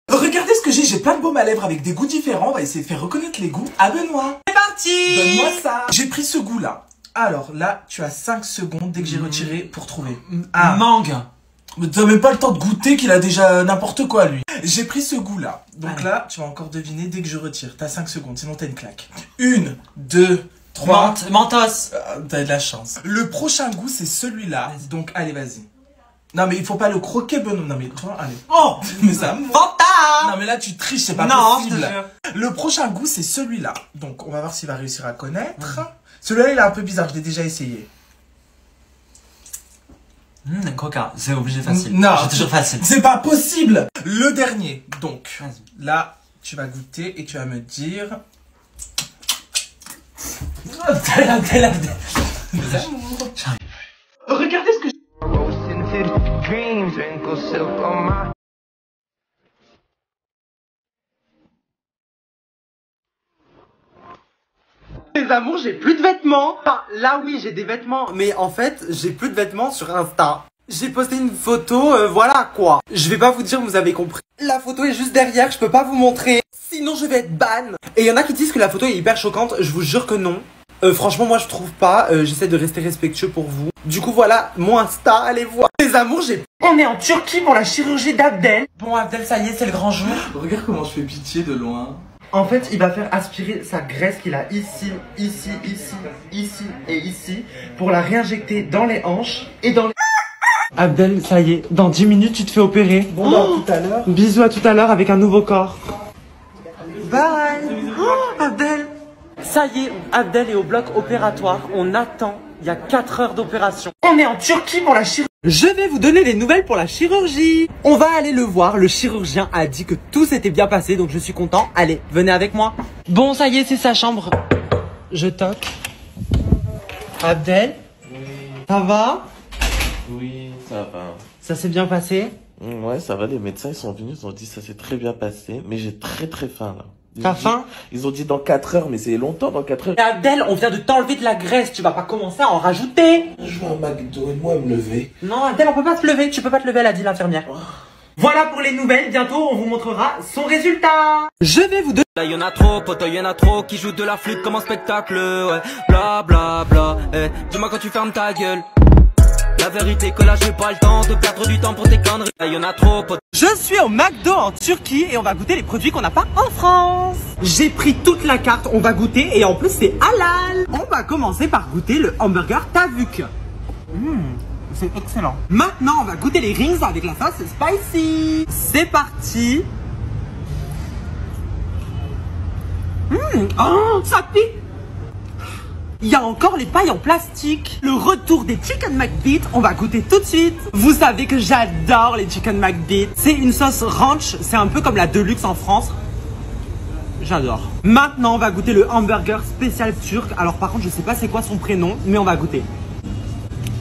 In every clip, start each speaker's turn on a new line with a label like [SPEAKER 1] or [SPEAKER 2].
[SPEAKER 1] Regardez ce que j'ai plein de baumes à lèvres avec des goûts différents. On va essayer de faire reconnaître les goûts à Benoît.
[SPEAKER 2] C'est parti.
[SPEAKER 1] Donne-moi ça. J'ai pris ce goût là. Alors là, tu as 5 secondes dès que j'ai retiré pour trouver.
[SPEAKER 2] Ah. Mangue.
[SPEAKER 1] Mais t'as même pas le temps de goûter qu'il a déjà n'importe quoi lui. J'ai pris ce goût là. Donc là, tu vas encore deviner dès que je retire. T'as 5 secondes, sinon t'as une claque. 1, 2, 3.
[SPEAKER 2] Mentos.
[SPEAKER 1] T'as de la chance. Le prochain goût, c'est celui-là. Donc allez, vas-y. Non mais il faut pas le croquer, Benoît. Non mais toi, allez.
[SPEAKER 2] Oh.
[SPEAKER 1] Mais ça.
[SPEAKER 2] Fanta.
[SPEAKER 1] Non mais là tu triches, c'est pas
[SPEAKER 2] non,
[SPEAKER 1] possible. Le prochain goût, c'est celui-là. Donc on va voir s'il va réussir à connaître. Celui-là, il est un peu bizarre. Je l'ai déjà essayé.
[SPEAKER 2] Coca, c'est obligé facile.
[SPEAKER 1] Non,
[SPEAKER 2] c'est toujours facile.
[SPEAKER 1] C'est pas possible. Le dernier. Donc, là, tu vas goûter et tu vas me dire. Regardez ce que
[SPEAKER 3] Les amours, j'ai plus de vêtements. Enfin, là oui, j'ai des vêtements, mais en fait, j'ai plus de vêtements sur Insta. J'ai posté une photo, voilà quoi. Je vais pas vous dire, vous avez compris. La photo est juste derrière, je peux pas vous montrer. Sinon, je vais être ban. Et il y en a qui disent que la photo est hyper choquante. Je vous jure que non. Franchement, moi, je trouve pas. J'essaie de rester respectueux pour vous. Du coup, voilà, mon Insta, allez voir. Les amours, On est en Turquie pour la chirurgie d'Abdel.
[SPEAKER 2] Bon, Abdel, ça y est, c'est le grand jour.
[SPEAKER 1] Regarde comment je fais pitié de loin.
[SPEAKER 3] En fait, il va faire aspirer sa graisse qu'il a ici, ici, ici, ici et ici pour la réinjecter dans les hanches et dans les... Abdel, ça y est, dans 10 minutes, tu te fais opérer.
[SPEAKER 1] Bon, bah, tout à l'heure.
[SPEAKER 3] Bisous à tout à l'heure avec un nouveau corps. Bye. Abdel. Ça y est, Abdel est au bloc opératoire. On attend. Il y a 4 heures d'opération. On est en Turquie pour la chirurgie. Je vais vous donner les nouvelles pour la chirurgie. On va aller le voir. Le chirurgien a dit que tout s'était bien passé, donc je suis content. Allez, venez avec moi. Bon, ça y est, c'est sa chambre. Je toque. Abdel.
[SPEAKER 4] Oui.
[SPEAKER 3] Ça va?
[SPEAKER 4] Oui, ça va.
[SPEAKER 3] Ça s'est bien passé?
[SPEAKER 4] Ouais, ça va, les médecins, ils sont venus, ils ont dit ça s'est très bien passé, mais j'ai très faim, là.
[SPEAKER 3] T'as faim?
[SPEAKER 4] Ils ont dit dans 4 heures, mais c'est longtemps, dans 4 heures.
[SPEAKER 3] Et Abdel, on vient de t'enlever de la graisse, tu vas pas commencer à en rajouter.
[SPEAKER 4] Je veux un McDo, et moi, me lever.
[SPEAKER 3] Non, Abdel, on peut pas se lever, tu peux pas te lever, elle a dit l'infirmière. Voilà pour les nouvelles, bientôt on vous montrera son résultat. Je vais vous donner...
[SPEAKER 5] Là y'en a trop, poteau y'en a trop qui jouent de la flûte comme un spectacle, ouais. Bla bla bla, dis-moi quand tu fermes ta gueule. La vérité que là j'ai pas le temps de perdre du temps pour tes conneries. Là y'en a trop, poteau.
[SPEAKER 3] Je suis au McDo en Turquie et on va goûter les produits qu'on n'a pas en France. J'ai pris toute la carte, on va goûter et en plus c'est halal. On va commencer par goûter le hamburger Tavuk. C'est excellent. Maintenant on va goûter les rings avec la sauce spicy. C'est parti. Oh, ça pique. Il y a encore les pailles en plastique. Le retour des Chicken McBeat, on va goûter tout de suite. Vous savez que j'adore les Chicken McBeat. C'est une sauce ranch, c'est un peu comme la Deluxe en France. J'adore. Maintenant, on va goûter le hamburger spécial turc. Alors par contre, je sais pas c'est quoi son prénom, mais on va goûter.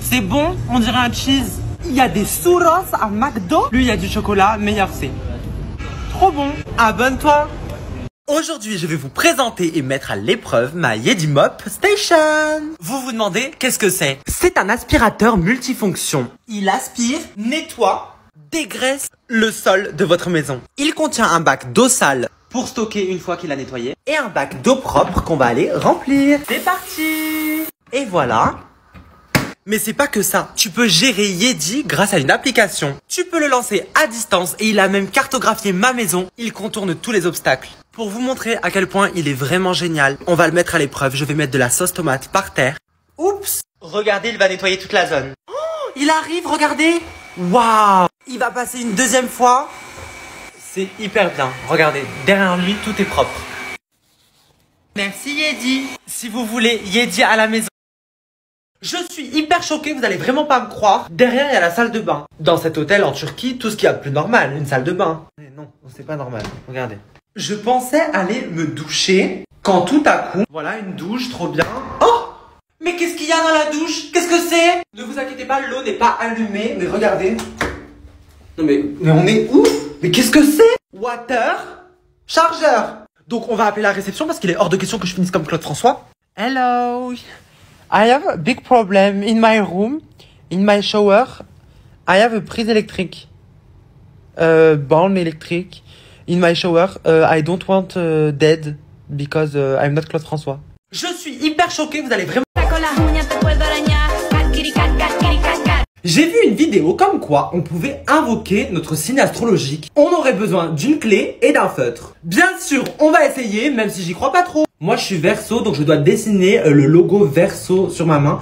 [SPEAKER 3] C'est bon, on dirait un cheese. Il y a des churros à McDo. Lui, il y a du chocolat, meilleur c'est. Trop bon. Abonne-toi. Aujourd'hui, je vais vous présenter et mettre à l'épreuve ma Yeti Mop Station. Vous vous demandez qu'est-ce que c'est? C'est un aspirateur multifonction. Il aspire, nettoie, dégraisse le sol de votre maison. Il contient un bac d'eau sale pour stocker une fois qu'il a nettoyé et un bac d'eau propre qu'on va aller remplir. C'est parti! Et voilà. Mais c'est pas que ça, tu peux gérer Yeti grâce à une application. Tu peux le lancer à distance et il a même cartographié ma maison. Il contourne tous les obstacles. Pour vous montrer à quel point il est vraiment génial, on va le mettre à l'épreuve. Je vais mettre de la sauce tomate par terre. Oups! Regardez, il va nettoyer toute la zone. Oh, il arrive, regardez! Waouh! Il va passer une deuxième fois. C'est hyper bien. Regardez, derrière lui, tout est propre. Merci Yeti. Si vous voulez Yeti à la maison. Je suis hyper choqué, vous allez vraiment pas me croire. Derrière, il y a la salle de bain. Dans cet hôtel en Turquie, tout ce qu'il y a de plus normal, une salle de bain. Mais non, c'est pas normal. Regardez. Je pensais aller me doucher quand tout à coup, voilà une douche, trop bien. Oh! Mais qu'est-ce qu'il y a dans la douche? Qu'est-ce que c'est? Ne vous inquiétez pas, l'eau n'est pas allumée, mais regardez. Non mais on est où? Mais qu'est-ce que c'est? Water, chargeur. Donc on va appeler la réception parce qu'il est hors de question que je finisse comme Claude François. Hello. I have a big problem in my room, in my shower. I have a prise électrique. born electric in my shower. I don't want dead because I'm not Claude François. Je suis hyper choquée, vous allez vraiment... J'ai vu une vidéo comme quoi on pouvait invoquer notre signe astrologique. On aurait besoin d'une clé et d'un feutre. Bien sûr, on va essayer, même si j'y crois pas trop. Moi, je suis Verseau, donc je dois dessiner le logo Verseau sur ma main.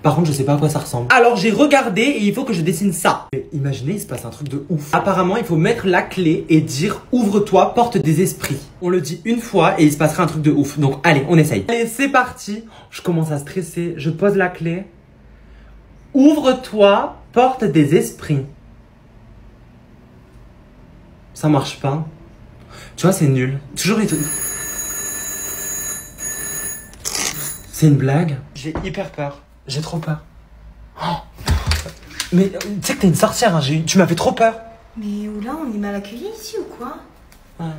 [SPEAKER 3] Par contre, je sais pas à quoi ça ressemble. Alors, j'ai regardé et il faut que je dessine ça. Mais imaginez, il se passe un truc de ouf. Apparemment, il faut mettre la clé et dire « Ouvre-toi, porte des esprits ». On le dit une fois et il se passera un truc de ouf. Donc, allez, on essaye. Allez, c'est parti. Je commence à stresser. Je pose la clé. Ouvre-toi, porte des esprits. Ça marche pas. Tu vois, c'est nul. Toujours les trucs. C'est une blague. J'ai hyper peur. J'ai trop peur. Oh. Mais tu sais que t'es une sorcière, hein, tu m'as fait trop peur.
[SPEAKER 6] Mais oula, on est mal accueillis ici ou quoi?
[SPEAKER 3] Ouais.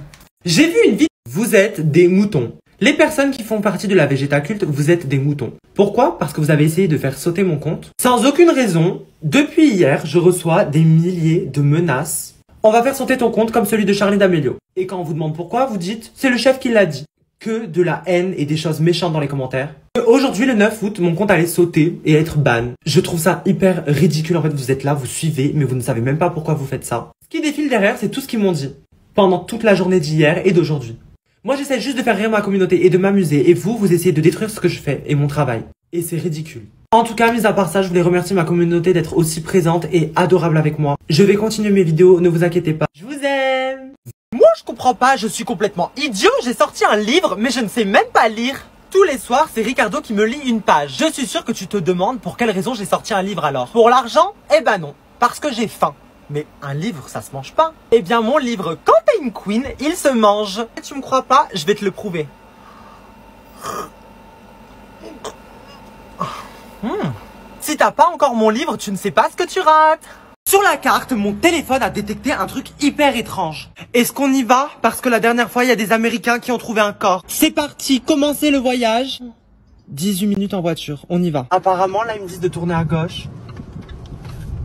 [SPEAKER 3] J'ai vu une vidéo. Vous êtes des moutons. Les personnes qui font partie de la Végétaculte, vous êtes des moutons. Pourquoi? Parce que vous avez essayé de faire sauter mon compte. Sans aucune raison, depuis hier, je reçois des milliers de menaces. On va faire sauter ton compte comme celui de Charlie D'Amelio. Et quand on vous demande pourquoi, vous dites, c'est le chef qui l'a dit. Que de la haine et des choses méchantes dans les commentaires. Aujourd'hui, le 9 août, mon compte allait sauter et être ban. Je trouve ça hyper ridicule. En fait, vous êtes là, vous suivez, mais vous ne savez même pas pourquoi vous faites ça. Ce qui défile derrière, c'est tout ce qu'ils m'ont dit. Pendant toute la journée d'hier et d'aujourd'hui. Moi, j'essaie juste de faire rire ma communauté et de m'amuser. Et vous essayez de détruire ce que je fais et mon travail. Et c'est ridicule. En tout cas, mis à part ça, je voulais remercier ma communauté d'être aussi présente et adorable avec moi. Je vais continuer mes vidéos, ne vous inquiétez pas. Je vous aime. Moi, je comprends pas, je suis complètement idiot. J'ai sorti un livre, mais je ne sais même pas lire. Tous les soirs, c'est Ricardo qui me lit une page. Je suis sûr que tu te demandes pour quelle raison j'ai sorti un livre alors. Pour l'argent? Eh ben non, parce que j'ai faim. Mais un livre, ça se mange pas. Eh bien, mon livre Campaign Queen, il se mange. Tu me crois pas? Je vais te le prouver. Si t'as pas encore mon livre, tu ne sais pas ce que tu rates. Sur la carte, mon téléphone a détecté un truc hyper étrange. Est-ce qu'on y va? Parce que la dernière fois, il y a des Américains qui ont trouvé un corps. C'est parti, commencez le voyage. 18 minutes en voiture, on y va. Apparemment, là, ils me disent de tourner à gauche.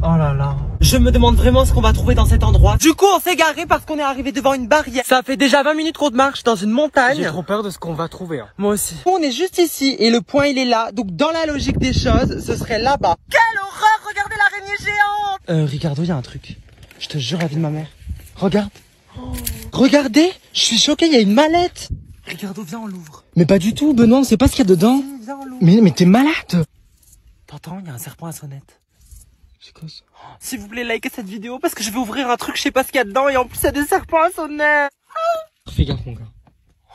[SPEAKER 3] Oh là là. Je me demande vraiment ce qu'on va trouver dans cet endroit. Du coup, on s'est garé parce qu'on est arrivé devant une barrière. Ça fait déjà 20 minutes qu'on marche dans une montagne.
[SPEAKER 2] J'ai trop peur de ce qu'on va trouver. Hein.
[SPEAKER 3] Moi aussi. On est juste ici et le point il est là. Donc dans la logique des choses, ce serait là-bas. Quelle horreur! Regardez l'araignée géante! Ricardo, il y a un truc. Je te jure, la vie de ma mère. Regarde. Oh. Regardez, je suis choquée, il y a une mallette. Ricardo, viens, on l'ouvre.
[SPEAKER 2] Mais pas du tout, Benoît, on sait pas ce qu'il y a dedans.
[SPEAKER 3] Viens, on l'ouvre.
[SPEAKER 2] Mais t'es malade.
[SPEAKER 3] T'entends, il y a un serpent à sonnette.
[SPEAKER 2] C'est quoi ça?
[SPEAKER 3] S'il vous plaît, likez cette vidéo parce que je vais ouvrir un truc, je sais pas ce qu'il y a dedans et en plus il y a des serpents à sonnette.
[SPEAKER 2] Fais gaffe, mon gars.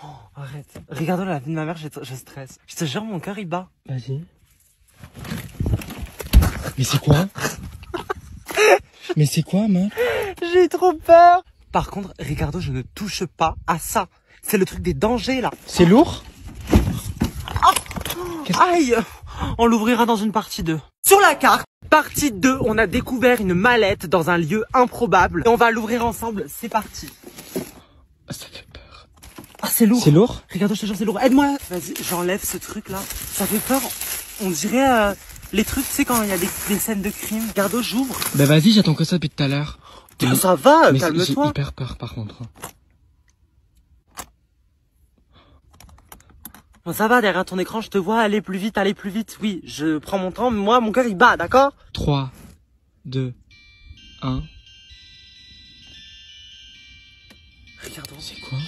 [SPEAKER 3] Oh, arrête. Regarde la vie de ma mère, je stresse. Je te jure, mon cœur il bat.
[SPEAKER 2] Vas-y. Mais c'est quoi? Mais c'est quoi, meuf?
[SPEAKER 3] J'ai trop peur. Par contre, Ricardo, je ne touche pas à ça. C'est le truc des dangers là.
[SPEAKER 2] C'est lourd?
[SPEAKER 3] Aïe. On l'ouvrira dans une partie 2. Sur la carte, partie 2, on a découvert une mallette dans un lieu improbable. Et on va l'ouvrir ensemble, c'est parti.
[SPEAKER 2] Ça fait peur.
[SPEAKER 3] Ah, c'est lourd.
[SPEAKER 2] C'est lourd?
[SPEAKER 3] Ricardo, je te jure, c'est lourd. Aide-moi. Vas-y, j'enlève ce truc là. Ça fait peur. On dirait les trucs, tu sais, quand il y a des scènes de crime. Ricardo, j'ouvre.
[SPEAKER 2] Bah vas-y, j'attends que ça depuis tout à l'heure.
[SPEAKER 3] Ça va,
[SPEAKER 2] mais
[SPEAKER 3] calme-toi.
[SPEAKER 2] J'ai hyper peur par contre.
[SPEAKER 3] Bon, ça va, derrière ton écran, je te vois aller plus vite, Oui, je prends mon temps, mais moi, mon cœur, il bat, d'accord?
[SPEAKER 2] 3, 2, 1.
[SPEAKER 3] Ricardo.
[SPEAKER 2] C'est quoi?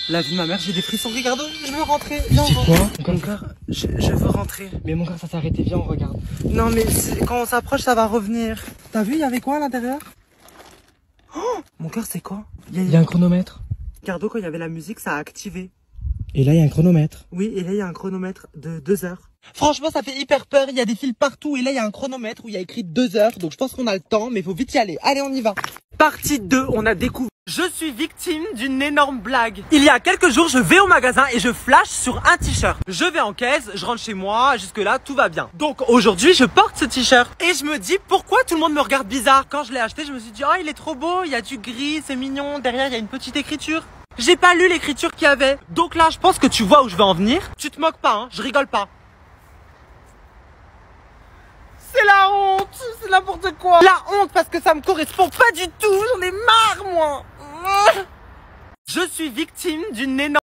[SPEAKER 3] La vie de ma mère, j'ai des frissons. Ricardo, je veux rentrer.
[SPEAKER 2] C'est quoi?
[SPEAKER 3] Mon cœur, je veux rentrer.
[SPEAKER 2] Mais mon cœur, ça s'est arrêté, viens, on regarde.
[SPEAKER 3] Non, mais quand on s'approche, ça va revenir. T'as vu, il y avait quoi à l'intérieur? Oh, mon cœur, c'est quoi?
[SPEAKER 2] Il y a un chronomètre.
[SPEAKER 3] Ricardo, quand il y avait la musique, ça a activé.
[SPEAKER 2] Et là, il y a un chronomètre.
[SPEAKER 3] Oui, et là, il y a un chronomètre de 2 heures. Franchement, ça fait hyper peur. Il y a des fils partout. Et là, il y a un chronomètre où il y a écrit 2 heures. Donc, je pense qu'on a le temps, mais il faut vite y aller. Allez, on y va. Partie 2, on a découvert. Je suis victime d'une énorme blague. Il y a quelques jours, je vais au magasin et je flash sur un t-shirt. Je vais en caisse, je rentre chez moi. Jusque là, tout va bien. Donc, aujourd'hui, je porte ce t-shirt. Et je me dis, pourquoi tout le monde me regarde bizarre? Quand je l'ai acheté, je me suis dit, oh, il est trop beau. Il y a du gris, c'est mignon. Derrière, il y a une petite écriture. J'ai pas lu l'écriture qu'il y avait. Donc là, je pense que tu vois où je veux en venir. Tu te moques pas, hein, je rigole pas. c'est la honte, c'est n'importe quoi. La honte parce que ça me correspond pas du tout, j'en ai marre moi. Je suis victime d'une énorme